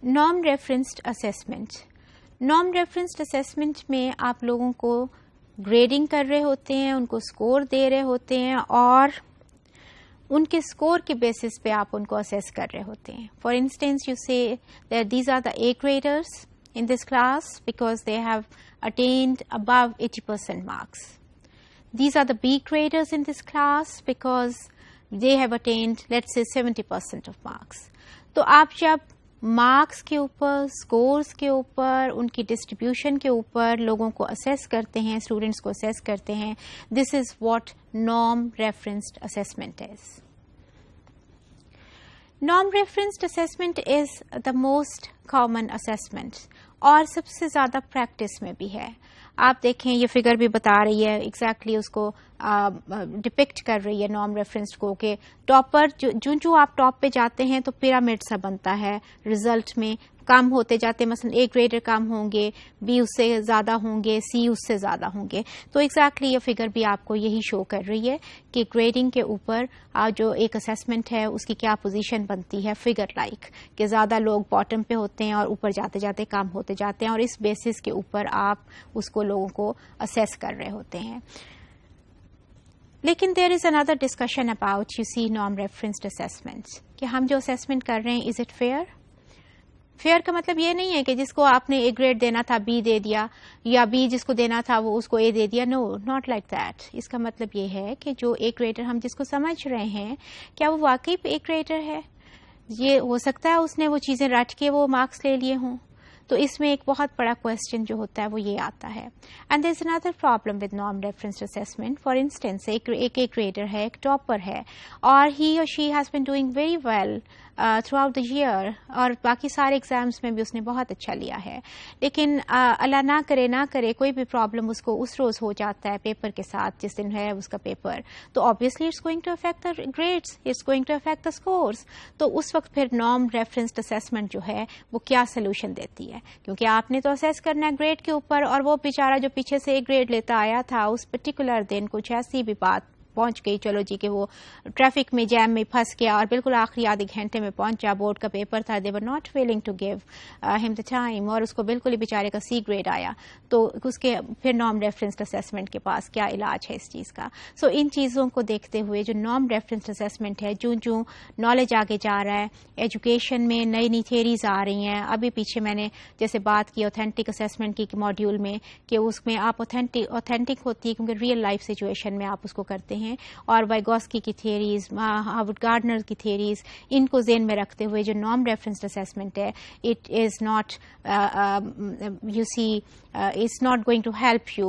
Norm referenced assessment. Norm referenced assessment میں آپ لوگوں کو گریڈنگ کر رہے ہوتے ہیں, ان کو اسکور دے رہے ہوتے ہیں, اور ان کے اسکور کے بیسس پہ آپ ان کو اسیس کر رہے ہوتے ہیں. For instance you say that these are the A graders in this class because they have attained above 80% marks. These are the B graders in this class because they have attained, let's say, 70% of marks. تو آپ جب marks کے اوپر, scores کے اوپر, ان کی distribution کے اوپر لوگوں کو اسیس کرتے ہیں, اسٹوڈینٹس کو اسیس کرتے ہیں, this is what norm referenced assessment is. Norm referenced assessment is the most common assessment اور سب سے زیادہ پریکٹس میں بھی ہے. آپ دیکھیں یہ فگر بھی بتا رہی ہے ایگزیکٹلی اس کو ڈپکٹ کر رہی ہے نارم ریفرنس کو کہ ٹاپر جو آپ ٹاپ پہ جاتے ہیں تو پیرامڈ سا بنتا ہے ریزلٹ میں, کم ہوتے جاتے ہیں, مثلا اے گریڈر کم ہوں گے, بی اس سے زیادہ ہوں گے, سی اس سے زیادہ ہوں گے. تو ایگزیکٹلی یہ فگر بھی آپ کو یہی شو کر رہی ہے کہ گریڈنگ کے اوپر جو ایک اسیسمنٹ ہے اس کی کیا پوزیشن بنتی ہے, فگر لائک کہ زیادہ لوگ باٹم پہ ہوتے ہیں اور اوپر جاتے جاتے کم ہوتے جاتے ہیں, اور اس بیسس کے اوپر آپ اس کو لوگوں کو اسیس کر رہے ہوتے ہیں. لیکن there is under discussion about you see norm referenced assessment کہ ہم جو اسیسمنٹ کر رہے ہیں از اٹ فیئر. فیئر کا مطلب یہ نہیں ہے کہ جس کو آپ نے اے گریڈ دینا تھا بی دے دیا, یا بی جس کو دینا تھا وہ اس کو اے دے دیا. نو, ناٹ لائک دیٹ. اس کا مطلب یہ ہے کہ جو اے گریڈر ہم جس کو سمجھ رہے ہیں کیا وہ واقعی اے گریڈر ہے. یہ ہو سکتا ہے اس نے وہ چیزیں رٹ کے وہ مارکس لے لیے ہوں. تو اس میں ایک بہت بڑا کوشچن جو ہوتا ہے وہ یہ آتا ہے. And there is another problem with norm referenced assessment. For instance ایک اے گریڈر ہے, ایک ٹاپر ہے, اور ہی اور she has been doing very well throughout the year, اور باقی سارے ایگزامس میں بھی اس نے بہت اچھا لیا ہے. لیکن اللہ نہ کرے کوئی بھی پرابلم اس کو اس روز ہو جاتا ہے پیپر کے ساتھ جس دن ہے اس کا پیپر, تو obviously it's going to affect the grades, it's going to affect the scores. تو اس وقت پھر نارم ریفرنسڈ اسیسمنٹ جو ہے وہ کیا سولوشن دیتی ہے, کیونکہ آپ نے تو اسیس کرنا ہے گریڈ کے اوپر, اور وہ بیچارہ جو پیچھے سے ایک گریڈ لیتا آیا تھا اس پرٹیکولر دن کچھ ایسی بھی بات پہنچ گئی, چلو جی کہ وہ ٹریفک میں جیم میں پھنس گیا اور بالکل آخری آدھے گھنٹے میں پہنچا, بورڈ کا پیپر تھا, they were not willing to give them the time, اور اس کو بالکل ہی بیچارے کا سی گریڈ آیا. تو اس کے پھر نارم ریفرنسڈ اسیسمنٹ کے پاس کیا علاج ہے اس چیز کا. سو ان چیزوں کو دیکھتے ہوئے جو نارم ریفرنسڈ اسیسمنٹ ہے, جو نالج آگے جا رہا ہے, ایجوکیشن میں نئی تھیریز آ رہی ہیں. ابھی پیچھے میں نے جیسے بات کی اوتھینٹک اسیسمنٹ کی ماڈیول میں کہ اس میں آپ اوتھینٹک ہوتی ہے کیونکہ ریئل لائف سچویشن میں آپ اس کو کرتے ہیں, اور وائگوسکی کی تھیریز, ہاورڈ گارڈنر کی تھیریز, ان کو ذہن میں رکھتے ہوئے جو نارم ریفرنسڈ اسیسمنٹ ہے, it is not you see it's not going to help you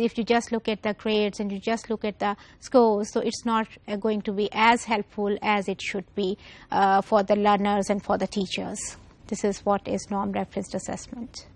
if you just look at the grades and you just look at the scores. So it's not going to be as helpful as it should be for the learners and for the teachers. This is what is norm referenced assessment.